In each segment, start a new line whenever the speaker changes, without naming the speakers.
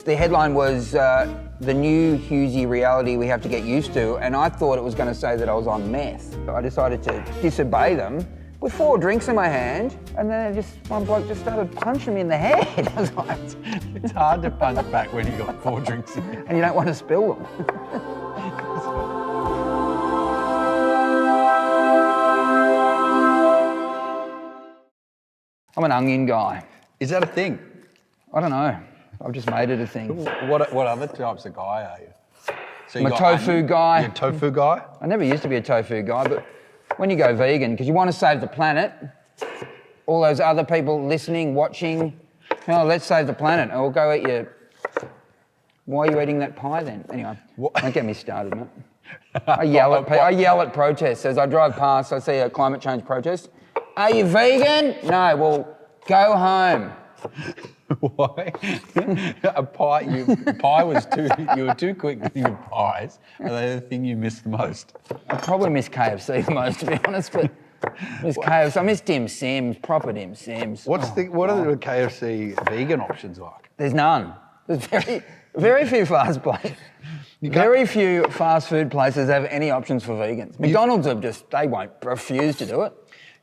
The headline was the new Hughesy reality we have to get used to, and I thought it was going to say that I was on meth. I decided to disobey them with 4 drinks in my hand, and then one bloke just started punching me in the head. I was like,
it's hard to punch back when you got 4 drinks in your
and you don't want to spill them. I'm an onion guy.
Is that a thing?
I don't know. I've just made it a thing.
What other types of guy are you? So
I'm a tofu guy.
You're a tofu guy?
I never used to be a tofu guy, but when you go vegan, because you want to save the planet, all those other people listening, watching, oh, let's save the planet. I'll go eat your... Why are you eating that pie then? Anyway, don't get me started, mate. I yell at protests. As I drive past, I see a climate change protest. Are you vegan? No, well, go home.
Why? You were too quick to think of pies. Are they the thing you miss the most?
I probably miss KFC the most, to be honest, but miss KFC. I miss dim Sims, proper dim Sims.
What are the KFC vegan options like?
There's none. There's very few very few fast food places have any options for vegans. McDonald's they won't refuse to do it.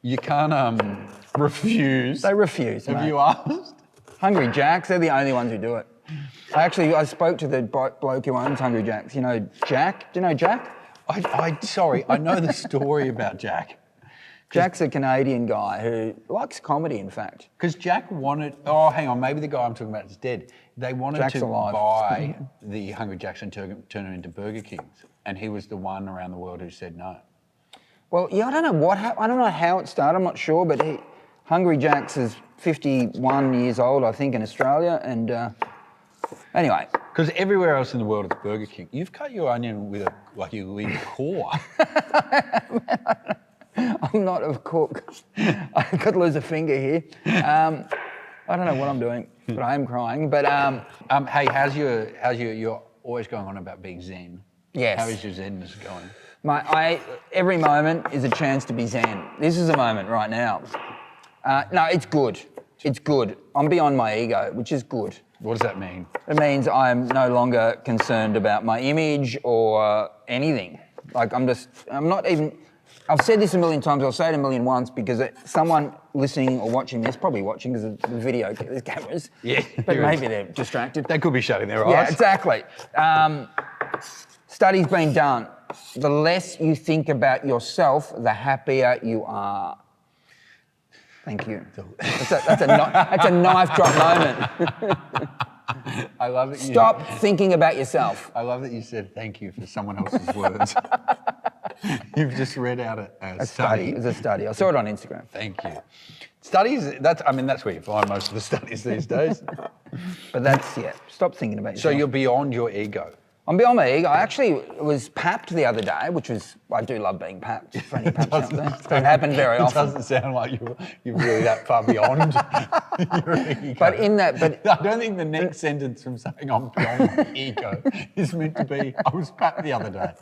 You can't refuse.
They refuse,
Have
mate.
you asked?
Hungry Jacks, they're the only ones who do it. I spoke to the bloke who owns Hungry Jacks. You know Jack? Do you know Jack?
Sorry, I know the story about Jack.
Jack's a Canadian guy who likes comedy, in fact.
Because Jack wanted... Oh, hang on, maybe the guy I'm talking about is dead. They wanted
Jack's
to
alive.
buy the Hungry Jacks and turn it into Burger Kings. And he was the one around the world who said no.
Well, yeah, I don't know I don't know how it started, I'm not sure, but Hungry Jack's is 51 years old, I think, in Australia, and anyway.
Because everywhere else in the world it's Burger King. You've cut your onion with you leave a core.
I'm not a cook. I could lose a finger here. I don't know what I'm doing, but I am crying. But
hey, how's you're always going on about being Zen.
Yes.
How is your Zenness going?
Every moment is a chance to be Zen. This is a moment right now. No, it's good. It's good. I'm beyond my ego, which is good.
What does that mean?
It means I'm no longer concerned about my image or anything. Like I'm not even, I've said this a million times, I'll say it a million once because someone listening or watching this, probably watching because of the video, there's cameras.
Yeah.
But maybe they're distracted.
They could be shutting their eyes.
Yeah, exactly. Studies been done. The less you think about yourself, the happier you are. Thank you. That's a knife drop moment.
I love it.
Stop thinking about yourself.
I love that you said thank you for someone else's words. You've just read out a study.
It's a study. I saw it on Instagram.
Thank you. Studies, that's where you find most of the studies these days.
But stop thinking about yourself.
So you're beyond your ego.
I'm beyond my ego. I actually was papped the other day, which was, I do love being papped. For any paps out there. It doesn't happen very often.
It doesn't sound like you're really that far beyond your ego.
But
I don't think the next sentence from saying I'm beyond my ego is meant to be, I was papped the other day.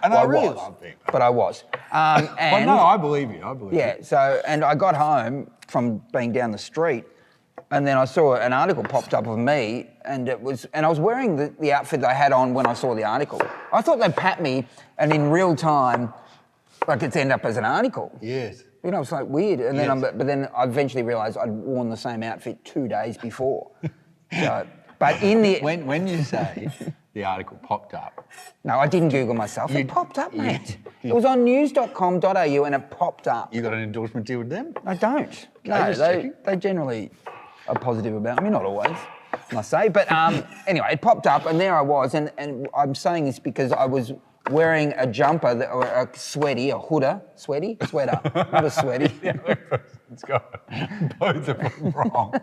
And I really love being papped.
But I was.
But no, I believe you.
Yeah, and I got home from being down the street, and then I saw an article popped up of me, and I was wearing the outfit that I had on when I saw the article. I thought they'd pat me, and in real time, like it's end up as an article.
Yes.
You know, it's like weird. And then I eventually realised I'd worn the same outfit 2 days before. So, but
when you say the article popped up.
No, I didn't Google myself. It popped up, mate. It was on news.com.au and it popped up.
You got an endorsement deal with them?
I don't. No, they generally are positive about me, not always, must say. But anyway, it popped up and there I was. And I'm saying this because I was wearing a jumper, or a sweaty, a hooder. Sweaty? Sweater. Not a sweaty.
It's got both of them wrong.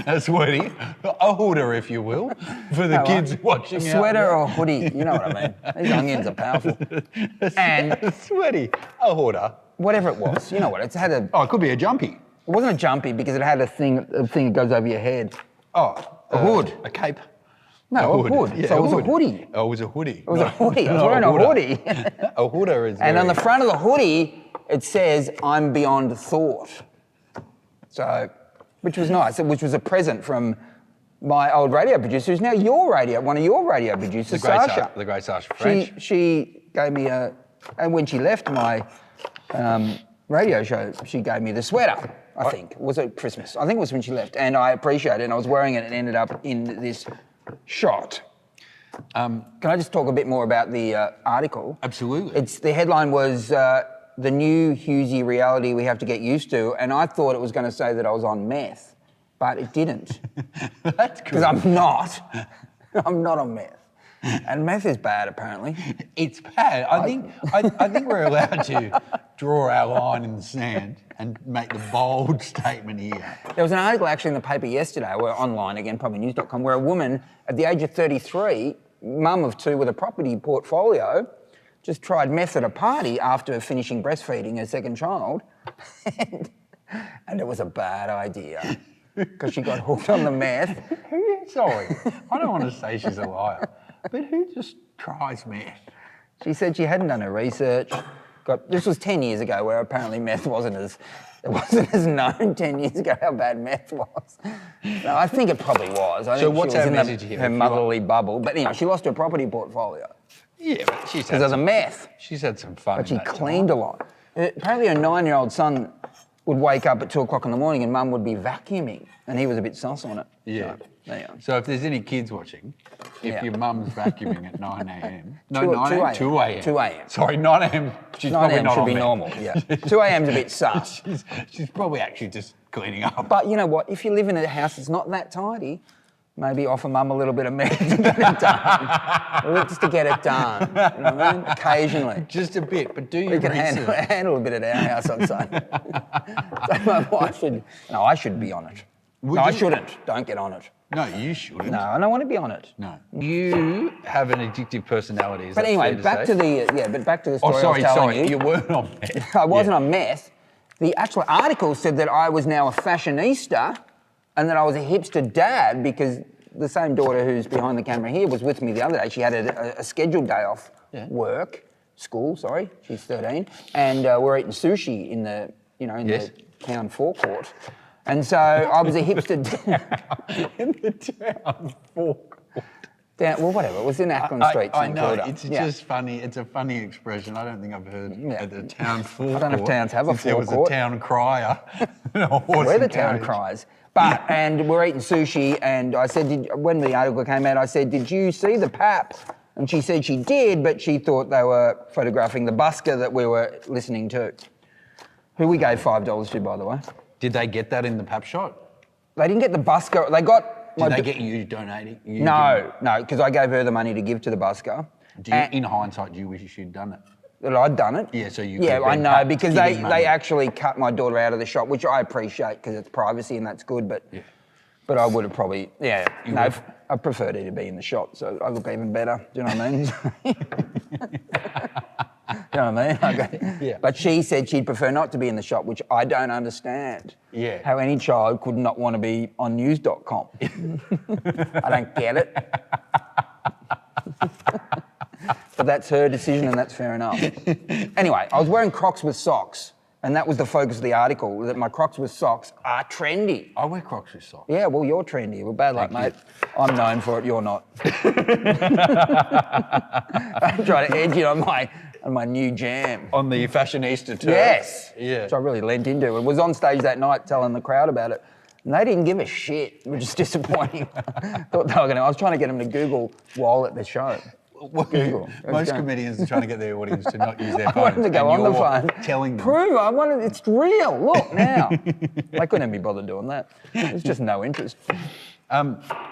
A sweaty, a hooder, if you will, for the kids watching.
A sweater or a hoodie, you know what I mean. These onions are powerful.
A sweaty, a hooder.
Whatever it was, you know what, it's had a...
Oh, it could be a jumpy.
It wasn't a jumpy because it had a thing that goes over your head.
Oh.
A hood.
A cape.
No, a hood.
Yeah,
so it was a hoodie.
Oh, it was a hoodie.
It was a hoodie. I was wearing a hoodie.
A hooder is
And on the front of the hoodie, it says, I'm beyond thought. So, which was nice, which was a present from my old radio producer, who's now one of your radio producers, Sasha.
The great Sasha French.
She gave me and when she left my radio show, she gave me the sweater, I think. Was it Christmas? I think it was when she left. And I appreciate it. And I was wearing it and ended up in this shot. Can I just talk a bit more about the article?
Absolutely.
The headline was the new Hughesy reality we have to get used to. And I thought it was going to say that I was on meth, but it didn't.
That's good.
Because I'm not. I'm not on meth. And meth is bad, apparently.
It's bad. I think we're allowed to draw our line in the sand and make the bold statement here.
There was an article actually in the paper yesterday, or online again, probably news.com, where a woman at the age of 33, mum of two with a property portfolio, just tried meth at a party after finishing breastfeeding her second child. And it was a bad idea because she got hooked on the meth.
Sorry, I don't want to say she's a liar, but who just tries meth?
She said she hadn't done her research. This was 10 years ago, where apparently meth wasn't as known 10 years ago how bad meth was. No, I think it probably was. I
So
think
what's
she was
our
in
message here?
her motherly bubble. But anyway, she lost her property portfolio
Yeah, but she's
because of the meth.
She's had some fun.
But she cleaned a lot. Apparently her 9-year-old son would wake up at 2 o'clock in the morning and mum would be vacuuming and he was a bit sus on it.
Yeah.
So, there you go.
So if there's any kids watching, if
Yeah.
your mum's vacuuming at 9 a.m. No,
2
9 a.m. 2 a.m.
2 a.m.
Sorry, 9 a.m. She's
9
probably
a.m.
not
should
on
be
meth.
normal, yeah. 2 a.m.'s a bit sus.
She's probably actually just cleaning up.
But you know what? If you live in a house that's not that tidy, maybe offer mum a little bit of meth to get it done. Just to get it done. You know what I mean? Occasionally.
Just a bit, but do
We
your
can
research.
handle a bit at our house, I'd say. So my wife should... No, I should be on it.
Would
No, I
you?
shouldn't. Don't get on it.
No, you shouldn't.
No, I don't want to be on it.
No. You have an addictive personality, is
But
that
anyway,
fair
back
say?
to the story
Oh, sorry,
I was telling
sorry.
you.
You weren't on meth.
I wasn't
Yeah.
on meth. The actual article said that I was now a fashionista and that I was a hipster dad because the same daughter who's behind the camera here was with me the other day. She had a scheduled day off school, she's 13, and we're eating sushi in the,
Yes.
the town forecourt. And so I was a hipster
In the town forecourt.
well, whatever, it was in Ackland Street,
I
St
know,
Kilda.
it's just funny. It's a funny expression. I don't think I've heard at the town forecourt.
I don't know if towns have a
since there was
forecourt.
a town crier.
We're the town criers. And we're eating sushi, and I said, when the article came out, I said, did you see the pap? And she said she did, but she thought they were photographing the busker that we were listening to, who we gave $5 to, by the way.
Did they get that in the pap shot?
They didn't get the busker. They got...
Did they get you donating?
No, because I gave her the money to give to the busker.
In hindsight, do you wish you'd done it?
That I'd done it.
Yeah, so you
Yeah,
could have
I
been
know,
cut
because
giving money.
they actually cut my daughter out of the shop, which I appreciate because it's privacy and that's good, but I would have probably, I preferred her to be in the shot, so I look even better. Do you know what I mean? You know what I mean?
Yeah.
But she said she'd prefer not to be in the shop, which I don't understand.
Yeah.
How any child could not want to be on news.com. I don't get it. But that's her decision and that's fair enough. Anyway, I was wearing Crocs with socks, and that was the focus of the article, that my Crocs with socks are trendy.
I wear Crocs with socks.
Yeah, well, you're trendy. Well, bad luck, mate. I'm known for it, you're not. I'm trying to edge it on my new jam.
On the fashionista too.
Yes.
Yeah.
Which I really lent into. I was on stage that night telling the crowd about it, and they didn't give a shit, which is disappointing. Thought they were I was trying to get them to Google while at the show. Google.
Most comedians are trying to get their audience to not use their
I
phones.
want them to go
and
on the
you're
phone.
telling them.
Prove it. I wanted, it's real. Look now. They couldn't be bothered doing that. There's just no interest.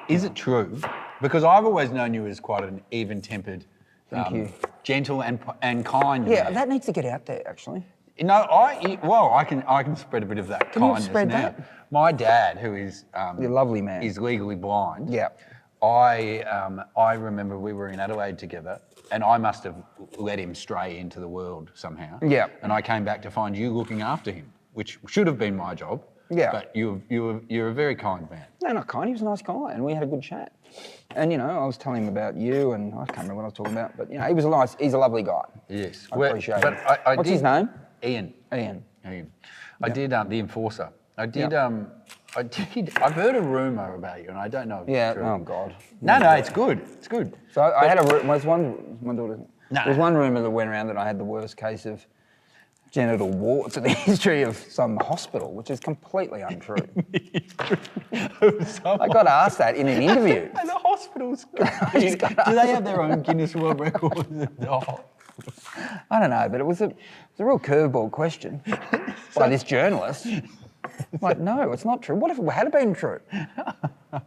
Is it true? Because I've always known you as quite an even-tempered,
Thank you.
gentle and kind
Yeah,
man.
that needs to get out there, actually.
No, I can spread a bit of that
Can you
kindness
spread
now.
that?
My dad, who is
You're a lovely man.
is legally blind.
Yeah.
I remember we were in Adelaide together, and I must have let him stray into the world somehow.
Yeah.
And I came back to find you looking after him, which should have been my job.
Yeah.
But you're a very kind man.
No, not kind. He was a nice guy, and we had a good chat. And I was telling him about you, and I can't remember what I was talking about, but he's a lovely guy.
Yes.
I appreciate
but
it.
I
What's
did,
his name?
Ian.
Ian.
I did the Enforcer. I did I did. I've heard a rumour about you, and I don't know if
Yeah.
it's true.
Oh God.
No, it's good. It's good.
So I had was one. My daughter.
No.
There's one rumour that went around that I had the worst case of genital warts in the history of some hospital, which is completely untrue. I got asked that in an interview.
And the hospitals. Do they have their own Guinness World Record?
I don't know, but it was a real curveball question by this journalist. I'm like, no, it's not true. What if it had been true?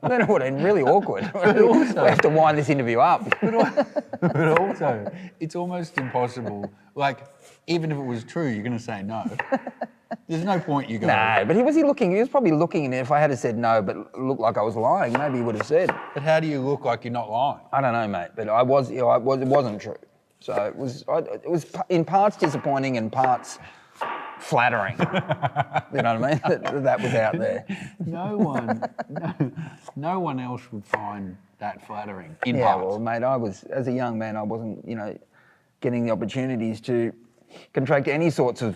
Then it would have been really awkward. We have to wind this interview up.
But also, it's almost impossible. Like, even if it was true, you're going to say no. There's no point you go.
No, but he was probably looking, and if I had said no, but it looked like I was lying, maybe he would have said.
But how do you look like you're not lying?
I don't know, mate, but it wasn't true. So it was in parts disappointing and parts flattering. You know what I mean? That was out there.
No one else would find that flattering in
Yeah,
parts.
well, mate, as a young man, I wasn't, getting the opportunities to contract any sorts of,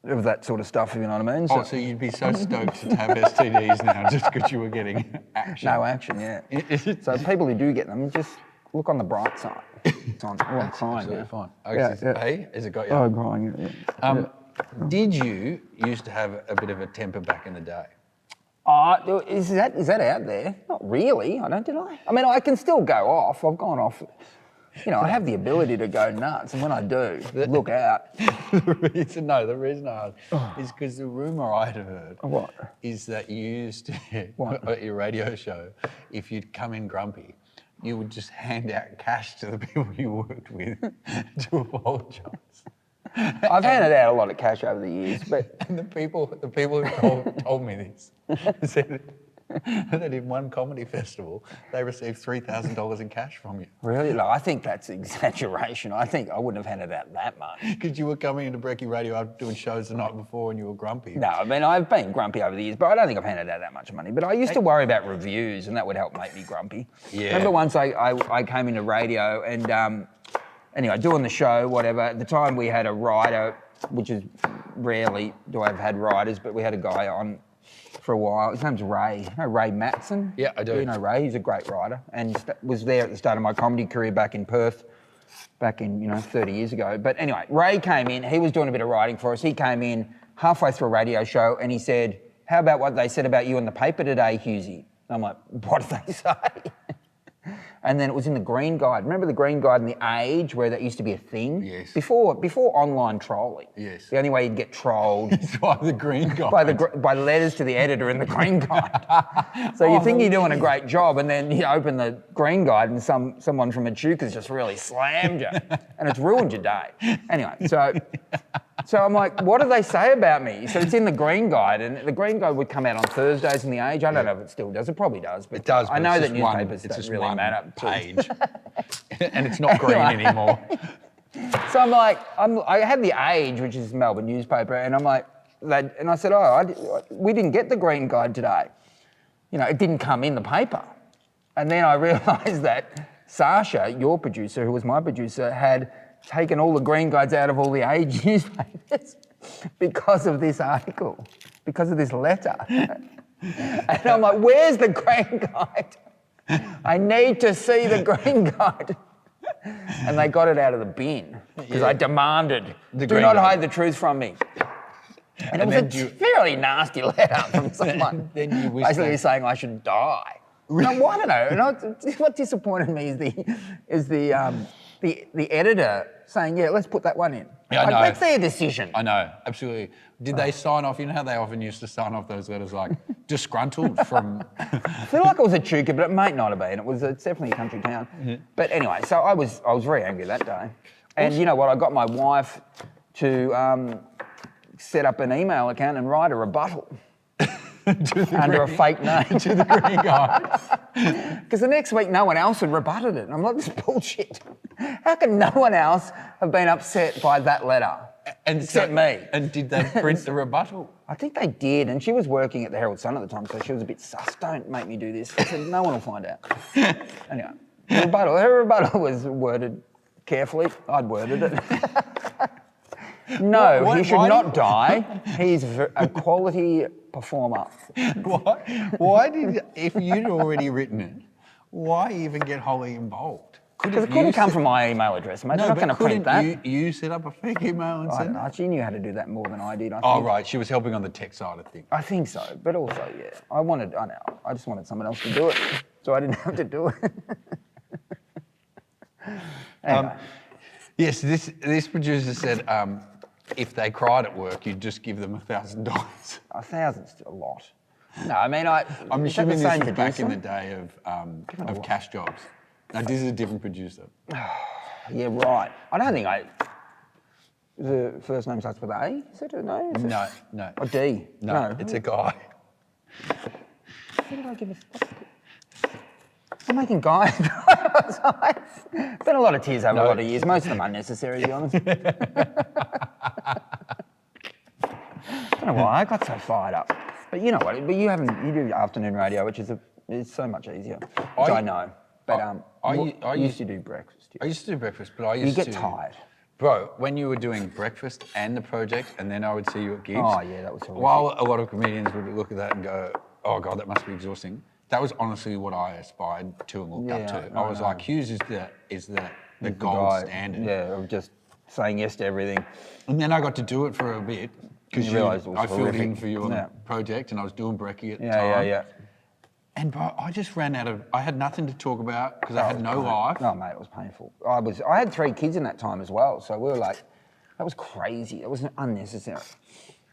of that sort of stuff, if you know what I mean.
Oh, so you'd be so stoked to have STDs now just because you were getting action.
No action, yeah. So people who do get them, just look on the bright side. It's on. Oh, I'm crying.
Absolutely
Yeah.
fine.
Yeah.
Hey, has it got you?
Oh, I'm crying. Yeah.
Did you used to have a bit of a temper back in the day?
Is that out there? Not really. Did I? I mean, I can still go off. I've gone off. I have the ability to go nuts, and when I do, look out.
The reason I asked is because the rumour I had heard is that you used to, at your radio show, if you'd come in grumpy, you would just hand out cash to the people you worked with to apologise.
I've handed out a lot of cash over the years, but
and the people who told me this said that in one comedy festival they received $3,000 in cash from you.
Really? No, I think that's exaggeration. I think I wouldn't have handed out that much.
Because you were coming into Brekkie Radio after doing shows the night before and you were grumpy.
No, I mean, I've been grumpy over the years, but I don't think I've handed out that much money. But I used to worry about reviews, and that would help make me grumpy.
Yeah.
Remember once I came into radio and, anyway, doing the show, whatever. At the time we had a writer, which is rarely do I have had writers, but we had a guy on for a while. His name's Ray. You know Ray Matson?
Yeah, I do.
You know Ray? He's a great writer and was there at the start of my comedy career back in Perth, back in, 30 years ago. But anyway, Ray came in. He was doing a bit of writing for us. He came in halfway through a radio show and he said, "How about what they said about you in the paper today, Hughesy?" I'm like, "What did they say?" And then it was in the Green Guide. Remember the Green Guide in the Age where that used to be a thing?
Yes.
Before online trolling.
Yes.
The only way you'd get trolled
It's by the Green Guide.
by letters to the editor in the Green Guide. So you think you're doing a great job, and then you open the Green Guide and someone from Echuca's just really slammed you, and it's ruined your day. Anyway, so I'm like, what do they say about me? So it's in the Green Guide, and the Green Guide would come out on Thursdays in the Age. I don't know if it still does. It probably does. But
It does.
I
But
know
it's
that
just
newspapers
it's
don't
just
really
one
matter.
page, and it's not green anymore.
So I'm like, I had the Age, which is Melbourne newspaper, and I'm like, and I said, we didn't get the Green Guide today. It didn't come in the paper. And then I realised that Sasha, your producer, who was my producer, had taken all the Green Guides out of all the Age newspapers because of this article, because of this letter. And I'm like, where's the Green Guide? I need to see the Green Guide. And they got it out of the bin because I demanded, do not hide the truth from me. And it was a fairly nasty letter from someone
then you wish
basically saying I should die. No, I don't know. And what disappointed me is the editor saying, "Yeah, let's put that one in."
Yeah, I know.
That's their decision.
I know, absolutely. Did they sign off? You know how they often used to sign off those letters like disgruntled from...
I feel like it was Echuca, but it might not have been. It's definitely a country town. Mm-hmm. But anyway, so I was very angry that day. And you know what? I got my wife to set up an email account and write a rebuttal under a fake name.
To the Green Guide.
Because the next week no one else had rebutted it. And I'm like, this is bullshit. How can no one else have been upset by that letter? Except me.
And did they print the rebuttal?
I think they did, and she was working at the Herald Sun at the time, so she was a bit sus. Don't make me do this. I said, no one will find out. Anyway, her rebuttal was worded carefully. I'd worded it. No,
Why-
he should
why
not
did-
die. He's a quality performer.
Why did, if you'd already written it, why even get Holly involved?
Because it couldn't come from my email address, mate.
No,
They're not
but
going to print
couldn't
that.
you set up a fake email and
I
send
don't know.
it?
She knew how to do that more than I did, I think.
Oh, right. She was helping on the tech side of things.
I think so, but also, yeah. I just wanted someone else to do it, so I didn't have to do it. Anyway.
Yes, this producer said if they cried at work, you'd just give them $1,000.
1,000's a lot. No, I mean,
I'm
is that
assuming
the
this
same
is back in the
producer?
day of cash jobs. No, this is a different producer.
Yeah, right. I don't think the first name starts with A, is it? No? Is it?
No.
Or D?
No, it's a guy.
Who did I give I'm making guys. Been a lot of tears over a lot of years, most of them unnecessary, to be honest. Don't know why I got so fired up. But you know what? But you do afternoon radio, which is so much easier, which I know. But I used to do breakfast.
I used to do breakfast, but I used
You
to...
get tired.
Bro, when you were doing breakfast and the project, and then I would see you at gigs.
Oh, yeah, that was horrific.
While a lot of comedians would look at that and go, oh, God, that must be exhausting. That was honestly what I aspired to and looked up to. I was like, Hughes is the gold standard.
Yeah, of just saying yes to everything.
And then I got to do it for a bit because
realised it was
I filled in
horrific.
for you on
Yeah.
the project, and I was doing brekkie at the
Yeah,
time.
yeah.
And bro, I just ran out of. I had nothing to talk about because I had no life.
No, mate, it was painful. I had 3 kids in that time as well, so we were like, that was crazy. It was unnecessary.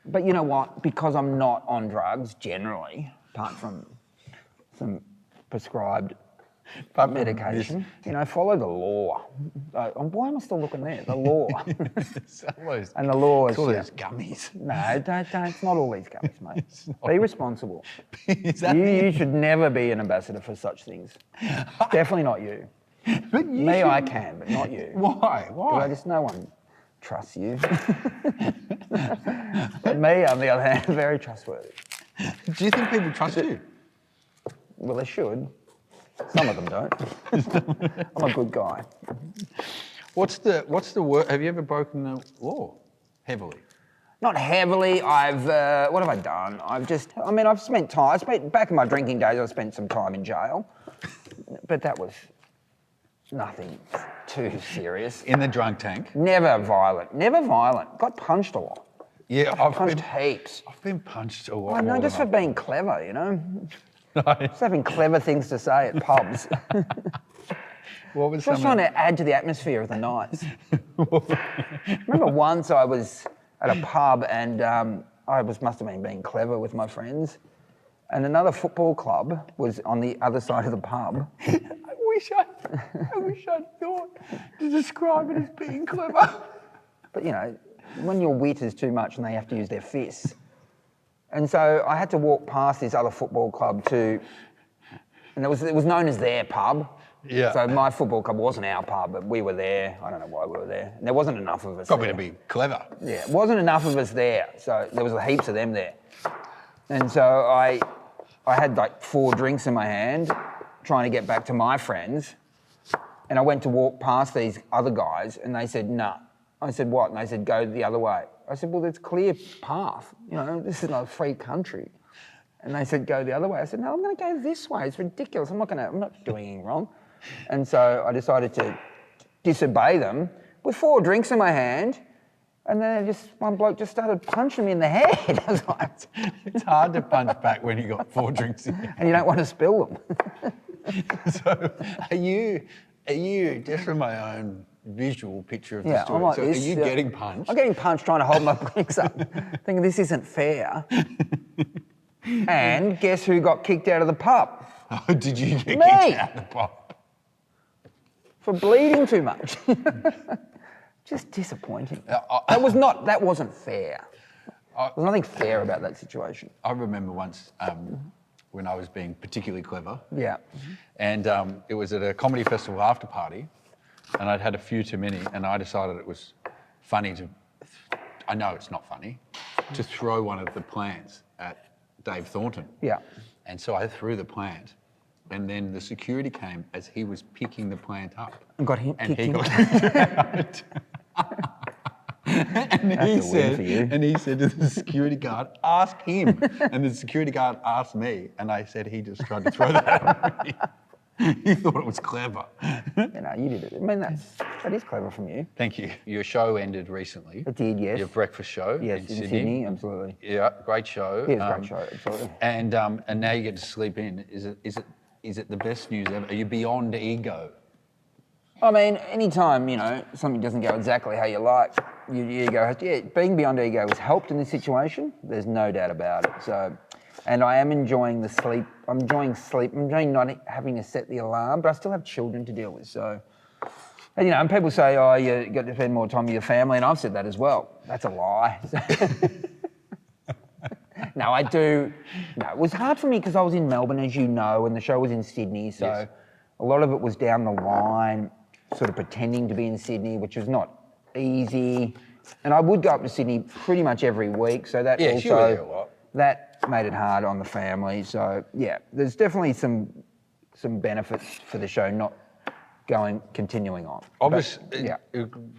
But you know what? Because I'm not on drugs generally, apart from some prescribed medication, follow the law. Why am I still looking there? The law. And the law is...
It's all those gummies.
No, don't. It's not all these gummies, mate. Be responsible.
Is that
You should never be an ambassador for such things. Definitely not you.
But you
Me,
should-
I can, but not you.
Why? Why?
No one trusts you. But me, on the other hand, very trustworthy.
Do you think people trust you?
Well, they should. Some of them don't. I'm a good guy.
What's the word? Have you ever broken the law heavily?
Not heavily. What have I done? I've spent time. Back in my drinking days, I spent some time in jail. But that was nothing too serious.
In the drunk tank?
Never violent. Got punched a lot.
Yeah,
I've punched heaps.
I've been punched a lot.
I know, just for being clever, Just having clever things to say at pubs.
What was
Just trying to add to the atmosphere of the nights. Remember once I was at a pub and must have been being clever with my friends, and another football club was on the other side of the pub.
I wish I'd thought to describe it as being clever.
But when your wit is too much and they have to use their fists. And so I had to walk past this other football club and it was known as their pub.
Yeah.
So my football club wasn't our pub, but we were there. I don't know why we were there. And there wasn't enough of us.
Probably
there.
to be clever.
Yeah, it wasn't enough of us there. So there was heaps of them there. And so I had like 4 drinks in my hand, trying to get back to my friends. And I went to walk past these other guys and they said, nah. I said, what? And they said, go the other way. I said, well, there's a clear path. This is not a free country. And they said, go the other way. I said, no, I'm going to go this way. It's ridiculous. I'm not doing anything wrong. And so I decided to disobey them with 4 drinks in my hand. And then one bloke just started punching me in the head. I was like,
It's hard to punch back when you got 4 drinks in you.
and you don't want to spill them.
So are you, just from my own visual picture of the
Yeah,
story,
I'm like
so
this.
are you getting punched?
I'm getting punched trying to hold my drinks up, thinking this isn't fair. And guess who got kicked out of the pub?
Oh, did you get
Me.
kicked out of the pub?
For bleeding too much. Just disappointing. That wasn't fair. There's nothing fair about that situation.
I remember once when I was being particularly clever.
Yeah.
And it was at a comedy festival after party, and I'd had a few too many, and I decided it was funny I know it's not funny, to throw one of the plants at Dave Thornton.
Yeah.
And so I threw the plant, and then the security came as he was picking the plant up.
And got him
And
kicked
he
him.
got kicked out. And
That's a win for you.
and he said to the security guard, ask him. And the security guard asked me, and I said he just tried to throw that at me. He thought it was clever.
You did it. I mean, that is clever from you.
Thank you. Your show ended recently.
It did, yes.
Your breakfast show
Yes, in Sydney, absolutely.
Yeah, great show.
Yeah, it's a great show, absolutely.
And now you get to sleep in. Is it the best news ever? Are you beyond ego?
I mean, anytime, something doesn't go exactly how you like, your ego has to, being beyond ego has helped in this situation. There's no doubt about it. So, and I am enjoying the sleep. I'm enjoying sleep. I'm enjoying not having to set the alarm, but I still have children to deal with. So, and people say, oh, you got to spend more time with your family, and I've said that as well. That's a lie. No, I do. No, it was hard for me because I was in Melbourne, as you know, and the show was in Sydney. So
Yes.
a lot of it was down the line, sort of pretending to be in Sydney, which was not easy. And I would go up to Sydney pretty much every week. So that
Yes, you were there a
also,
lot.
that made it hard on the family. So yeah, there's definitely some benefits for the show not continuing on.
Obviously,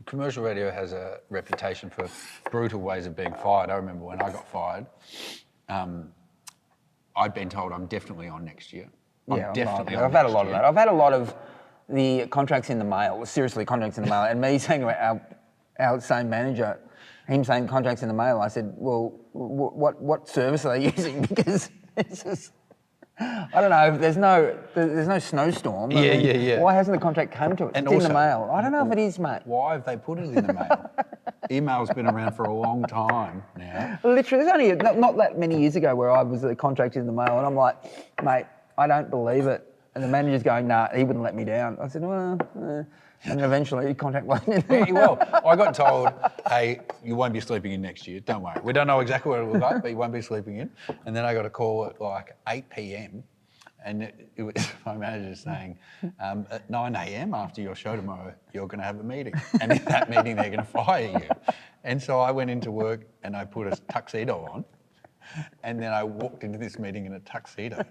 commercial radio has a reputation for brutal ways of being fired. I remember when I got fired, I'd been told I'm definitely on next year.
I've had a lot of that. I've had a lot of the contracts in the mail, seriously contracts in the mail, and me saying to our same manager, him saying contracts in the mail, I said, well, what service are they using? Because it's just, I don't know, there's no snowstorm.
Yeah.
Why hasn't the contract come to us?
And
It's
also,
in the mail. I don't know if it is, mate.
Why have they put it in the mail? Email's been around for a long time now.
Literally, there's only not that many years ago where I was the contract in the mail, and I'm like, mate, I don't believe it. And the manager's going, nah, he wouldn't let me down. I said, well, and then eventually the contract wasn't in the mail.
Well, I got told, hey, you won't be sleeping in next year. Don't worry. We don't know exactly what it will look like, but you won't be sleeping in. And then I got a call at like 8 p.m. and it was my manager saying, at 9 a.m. after your show tomorrow, you're going to have a meeting. And in that meeting, they're going to fire you. And so I went into work and I put a tuxedo on. And then I walked into this meeting in a tuxedo.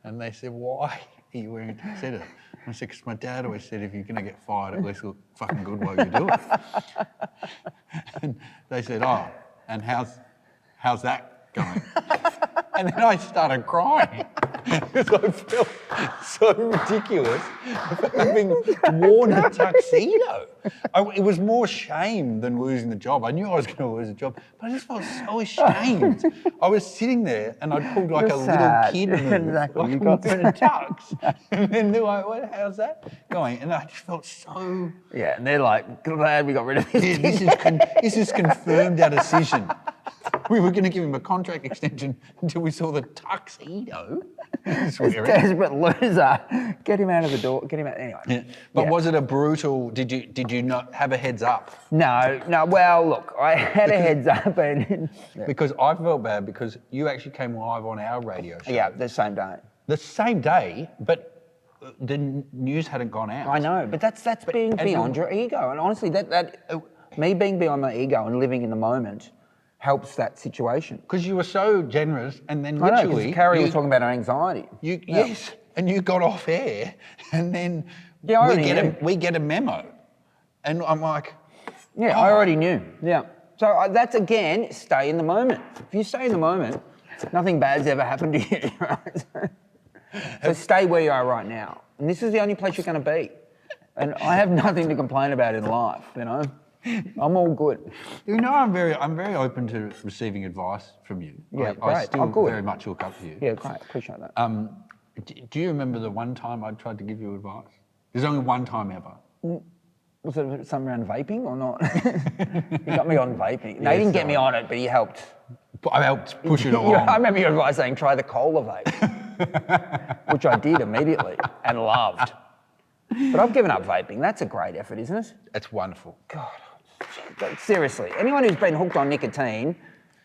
And they said, why are you wearing a tuxedo? I said, because my dad always said, if you're going to get fired, at least look fucking good while you do it. And they said, oh, and how's that going? And then I started crying because I felt so ridiculous for having worn a tuxedo. It was more shame than losing the job. I knew I was going to lose the job, but I just felt so ashamed. I was sitting there and I pulled like
You're
a
sad.
little kid move,
Exactly.
like
You
I'm
got
wearing a tux. And then they're like, how's that going? And I just felt so...
Yeah, and they're like, glad we got rid of this.
This is confirmed our decision. We were going to give him a contract extension until we saw the tuxedo.
This desperate loser. Get him out of the door. Get him out. Anyway.
Yeah. But was it a brutal? Did you not have a heads up?
No. Well, look, I had a heads up, and
Because I felt bad because you actually came live on our radio show.
yeah, the same day.
The same day, but the news hadn't gone out.
I know, but that's being beyond your ego, and honestly, me being beyond my ego and living in the moment helps that situation.
Because you were so generous, and then
I know,
literally,
because Carrie was talking about her anxiety.
Yes, and you got off air, and then we get a memo, and I'm like,
yeah, I already knew. Yeah, so that's again, stay in the moment. If you stay in the moment, nothing bad's ever happened to you. Right? So stay where you are right now, and this is the only place you're going to be. And I have nothing to complain about in life. I'm all good.
I'm very open to receiving advice from you.
Yeah,
I
great.
still
Good.
very much look up to you.
Yeah, great. Appreciate that.
Do you remember the one time I tried to give you advice? There's only one time ever.
Was it something around vaping or not? He got me on vaping. No, he didn't get me on it, but he helped.
I helped push it along.
I remember your advice saying, try the cola vape, which I did immediately and loved. But I've given up vaping. That's a great effort, isn't it?
It's wonderful.
God, seriously. Anyone who's been hooked on nicotine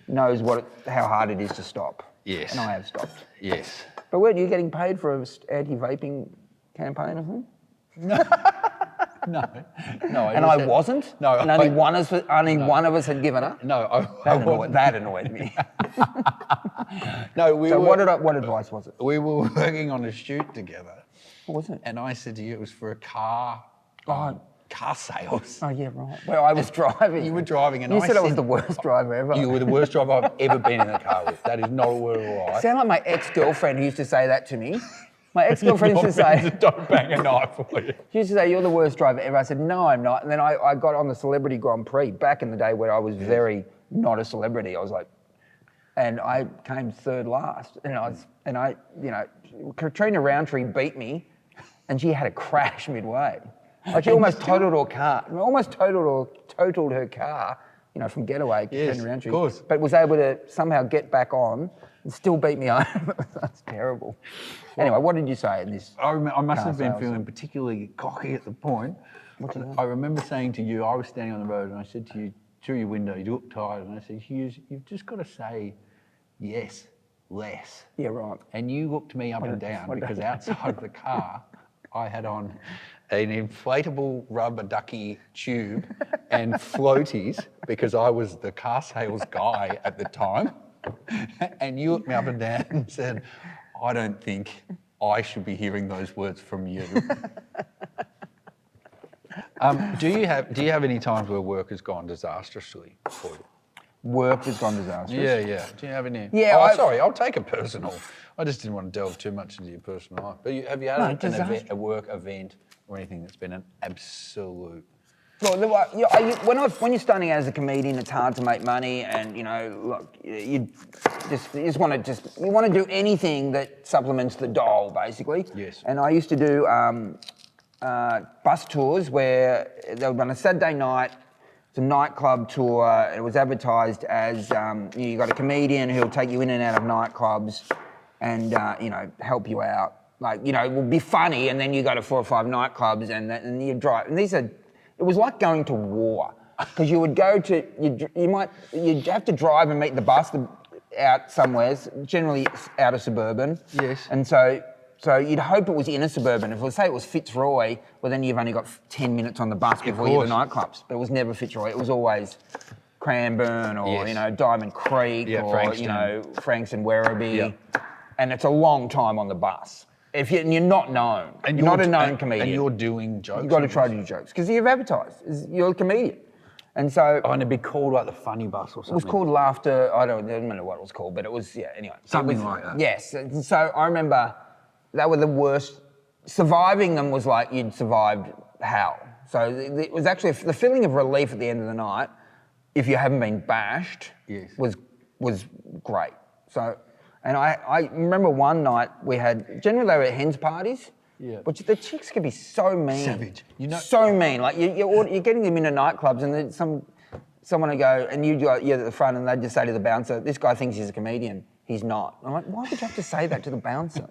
knows how hard it is to stop.
Yes.
And I have stopped.
Yes.
But weren't you getting paid for an anti-vaping campaign or something?
No.
I wasn't?
No.
And only one of us had given up?
No.
That annoyed me.
No,
what advice was it?
We were working on a shoot together.
What was it?
And I said to you it was for a car car sales.
Oh, yeah, right. Well, I was driving.
You were driving, and
you said I was the worst driver ever.
You were the worst driver I've ever been in a car with. That is not a word of a lie.
Sound like my ex-girlfriend who used to say that to me. My ex-girlfriend used to say,
"Don't bang a knife for you."
She used to say, "You're the worst driver ever." I said, "No, I'm not." And then I got on the Celebrity Grand Prix back in the day where I was very not a celebrity. I was like, and I came third last. And I, Katrina Roundtree beat me, and she had a crash midway. Like she almost totaled her car. Totaled her car. From Getaway, Katrina Roundtree.
Of course.
But was able to somehow get back on and still beat me home. That's terrible. Anyway, what did you say in this?
I must have been
sales
feeling particularly cocky at the point. I remember saying to you, I was standing on the road and I said to you, through your window, you look tired, and I said, "Hughes, you've just got to say yes, less."
Yeah, right.
And you looked me up and down because outside the car, I had on an inflatable rubber ducky tube and floaties because I was the car sales guy at the time. And you looked me up and down and said, "I don't think I should be hearing those words from you." Do you have any times where work has gone disastrously for you?
Work has gone disastrous.
Yeah. Do you have any?
Yeah.
Sorry, I'll take it personal. I just didn't want to delve too much into your personal life. But have you had a work event or anything that's been an absolute?
Well, when you're starting out as a comedian, it's hard to make money, and look, you want to do anything that supplements the dole, basically.
Yes.
And I used to do bus tours where they would run a Saturday night. It's a nightclub tour. It was advertised as you got a comedian who'll take you in and out of nightclubs, and help you out. Like it will be funny, and then you go to 4 or 5 nightclubs, and you drive. And it was like going to war, because you would go to you'd have to drive and meet the bus out somewhere, generally out of suburban.
Yes.
And so you'd hope it was in a suburban. If say it was Fitzroy, well then you've only got 10 minutes on the bus before you hit the nightclubs. But it was never Fitzroy. It was always Cranbourne or Diamond Creek or Frankston, Werribee.
Yep.
And it's a long time on the bus. You're not known, and you're not a known comedian,
and you're doing jokes,
you've got to try to do jokes because you've advertised. You're a comedian, and so.
And it'd be called like the Funny Bus or something.
It was called Laughter. I don't know what it was called, but it was anyway.
Something like that.
Yes, and so I remember they were the worst. Surviving them was like you'd survived hell. So it was actually the feeling of relief at the end of the night, if you haven't been bashed, was great. So. And I remember one night we had, generally they were at hens parties, which the chicks could be so mean.
Savage.
So mean. Like you're getting them into nightclubs and then someone would go, and you're at the front and they'd just say to the bouncer, "This guy thinks he's a comedian. He's not." I'm like, why would you have to say that to the bouncer?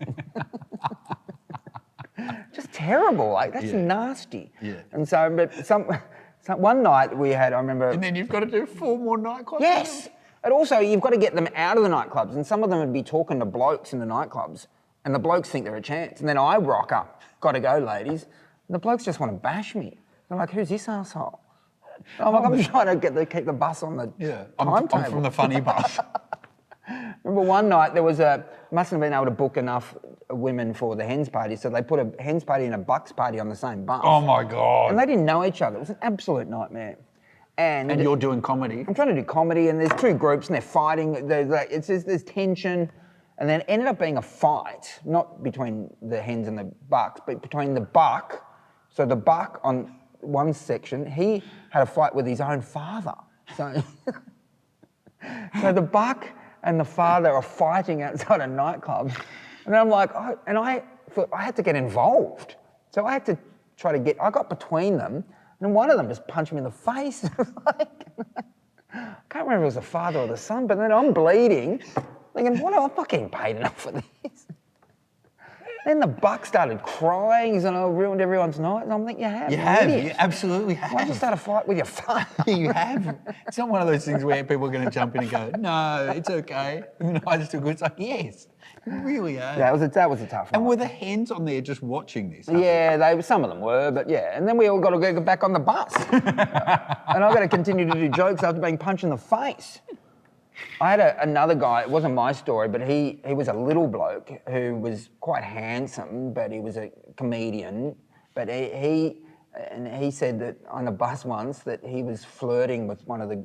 Just terrible. Like, that's nasty.
Yeah.
And so, one night we had, I remember.
And then you've got to do 4 more nightclubs?
Yes. And also, you've got to get them out of the nightclubs, and some of them would be talking to blokes in the nightclubs, and the blokes think they're a chance. And then I rock up, "Got to go, ladies." And the blokes just want to bash me. They're like, "Who's this asshole?" I'm like, I'm trying to keep the bus on the timetable.
I'm from the Funny Bus.
Remember one night there mustn't have been able to book enough women for the hens party, so they put a hens party and a bucks party on the same bus.
Oh my God.
And they didn't know each other. It was an absolute nightmare. And
you're doing comedy.
I'm trying to do comedy, and there's 2 groups, and they're fighting. There's tension, and then it ended up being a fight, not between the hens and the bucks, but between the buck. So the buck on one section, he had a fight with his own father. So, so the buck and the father are fighting outside a nightclub, and I'm like, I had to get involved. So I had to try to I got between them. And one of them just punched me in the face. I can't remember if it was the father or the son, but then I'm bleeding, thinking, what am I fucking paid enough for this? Then the buck started crying, and I ruined everyone's night. And I'm thinking,
you absolutely have.
Why'd you start a fight with your father?
You have. It's not one of those things where people are going to jump in and go, "No, it's okay." And I just took it. It's like, yes, you really are.
Yeah, that was a tough one.
And were the hens on there just watching this?
Yeah, some of them were, but yeah. And then we all got to go back on the bus. And I've got to continue to do jokes after being punched in the face. I had another guy, it wasn't my story, but he was a little bloke who was quite handsome, but he was a comedian. But he And he said that on a bus once that he was flirting with one of the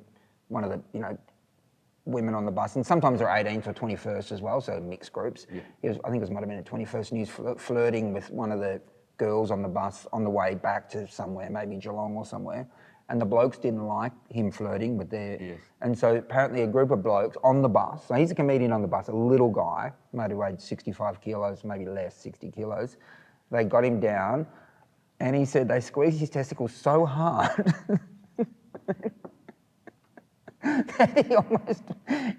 women on the bus, and sometimes they're 18th or 21st as well, so mixed groups. Yeah. I think it might have been a 21st, and he was flirting with one of the girls on the bus on the way back to somewhere, maybe Geelong or somewhere. And the blokes didn't like him flirting with their... Yes. And so apparently a group of blokes on the bus, so he's a comedian on the bus, a little guy, maybe weighed 65 kilos, maybe less, 60 kilos. They got him down, and he said they squeezed his testicles so hard that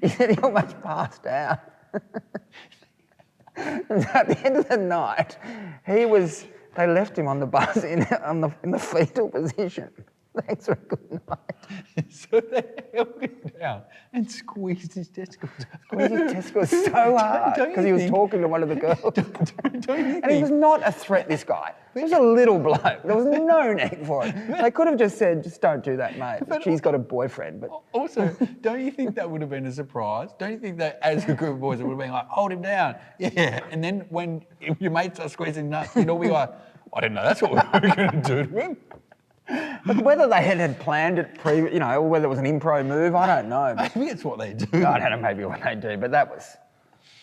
he said he almost passed out. And so at the end of the night, they left him on the bus in the fetal position. Thanks for a good night.
So they held him down and squeezed his testicles.
Squeezed his testicles so hard because he was talking to one of the girls. And he was not a threat, this guy. He was a little bloke. There was no need for it. They could have just said, just don't do that, mate. But she's got a boyfriend. But
also, don't you think that would have been a surprise? Don't you think that as a group of boys, it would have been like, hold him down. Yeah. And then if your mates are squeezing nuts, you'd all be like, I didn't know that's what we were going to do to him.
But whether they had planned it or whether it was an improv move, I don't know.
Maybe it's what they do.
I don't know, maybe what they do, but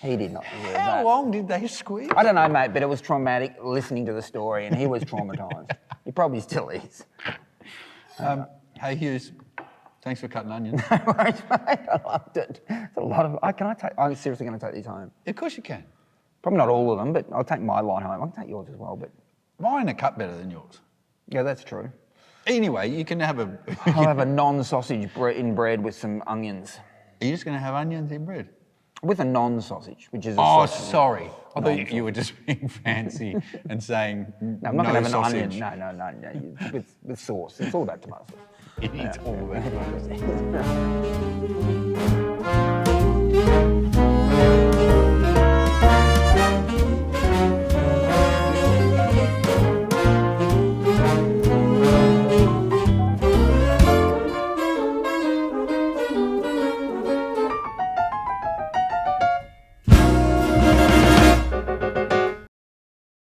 he did not deserve that.
How long did they squeeze?
I don't know, mate, but it was traumatic listening to the story, and he was traumatised. He probably still is.
Hey, Hughes, thanks for cutting onions.
No worries, mate. I loved it. It's a lot of... I'm seriously going to take these home.
Of course you can.
Probably not all of them, but I'll take my lot home. I can take yours as well, but...
Mine are cut better than yours.
Yeah, that's true.
Anyway, you can have
I'll have a non-sausage in bread with some onions.
Are you just going to have onions in bread?
With a non-sausage, which is a sausage.
Sorry. I thought you were just being fancy and saying
no, I'm not going to have
sausage.
an onion. No. With sauce. It's all about tomato sauce.
It's all about tomato sauce.